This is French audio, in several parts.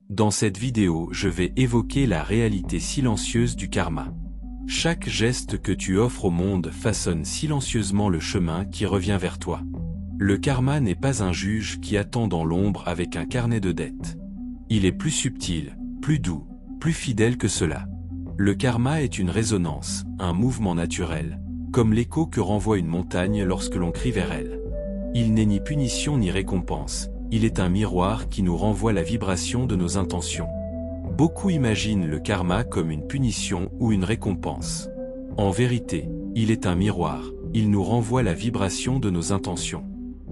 Dans cette vidéo, je vais évoquer la réalité silencieuse du karma. Chaque geste que tu offres au monde façonne silencieusement le chemin qui revient vers toi. Le karma n'est pas un juge qui attend dans l'ombre avec un carnet de dettes. Il est plus subtil, plus doux, plus fidèle que cela. Le karma est une résonance, un mouvement naturel, comme l'écho que renvoie une montagne lorsque l'on crie vers elle. Il n'est ni punition ni récompense, il est un miroir qui nous renvoie la vibration de nos intentions. Beaucoup imaginent le karma comme une punition ou une récompense. En vérité, il est un miroir, il nous renvoie la vibration de nos intentions.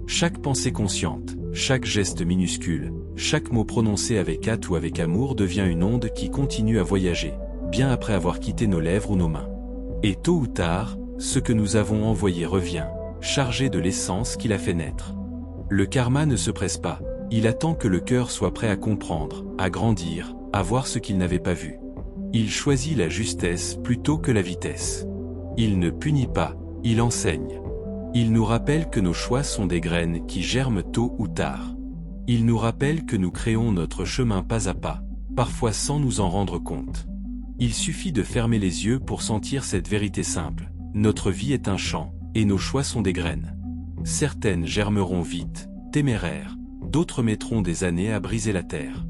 Chaque pensée consciente, chaque geste minuscule, chaque mot prononcé avec hâte ou avec amour devient une onde qui continue à voyager, bien après avoir quitté nos lèvres ou nos mains. Et tôt ou tard, ce que nous avons envoyé revient, chargé de l'essence qui l'a fait naître. Le karma ne se presse pas, il attend que le cœur soit prêt à comprendre, à grandir, à voir ce qu'il n'avait pas vu. Il choisit la justesse plutôt que la vitesse. Il ne punit pas, il enseigne. Il nous rappelle que nos choix sont des graines qui germent tôt ou tard. Il nous rappelle que nous créons notre chemin pas à pas, parfois sans nous en rendre compte. Il suffit de fermer les yeux pour sentir cette vérité simple. Notre vie est un champ, et nos choix sont des graines. Certaines germeront vite, téméraires, d'autres mettront des années à briser la terre.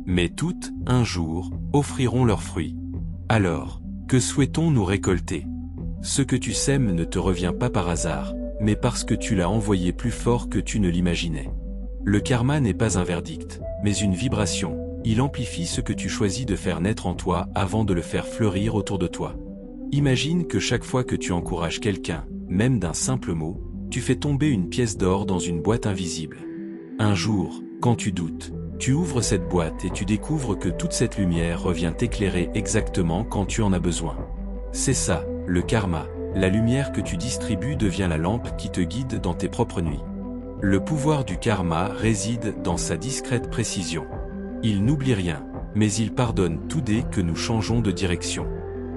Mais toutes, un jour, offriront leurs fruits. Alors, que souhaitons-nous récolter? Ce que tu sèmes ne te revient pas par hasard, mais parce que tu l'as envoyé plus fort que tu ne l'imaginais. Le karma n'est pas un verdict, mais une vibration. Il amplifie ce que tu choisis de faire naître en toi avant de le faire fleurir autour de toi. Imagine que chaque fois que tu encourages quelqu'un, même d'un simple mot, tu fais tomber une pièce d'or dans une boîte invisible. Un jour, quand tu doutes, tu ouvres cette boîte et tu découvres que toute cette lumière revient t'éclairer exactement quand tu en as besoin. C'est ça, le karma. La lumière que tu distribues devient la lampe qui te guide dans tes propres nuits. Le pouvoir du karma réside dans sa discrète précision. Il n'oublie rien, mais il pardonne tout dès que nous changeons de direction.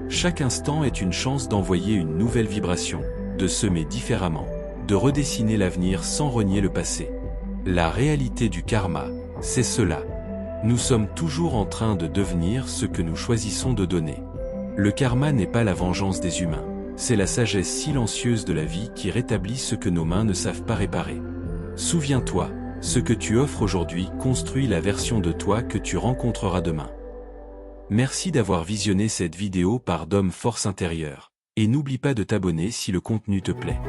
Chaque instant est une chance d'envoyer une nouvelle vibration, de semer différemment, de redessiner l'avenir sans renier le passé. La réalité du karma, c'est cela. Nous sommes toujours en train de devenir ce que nous choisissons de donner. Le karma n'est pas la vengeance des humains, c'est la sagesse silencieuse de la vie qui rétablit ce que nos mains ne savent pas réparer. Souviens-toi, ce que tu offres aujourd'hui construit la version de toi que tu rencontreras demain. Merci d'avoir visionné cette vidéo par Dom Force Intérieure, et n'oublie pas de t'abonner si le contenu te plaît.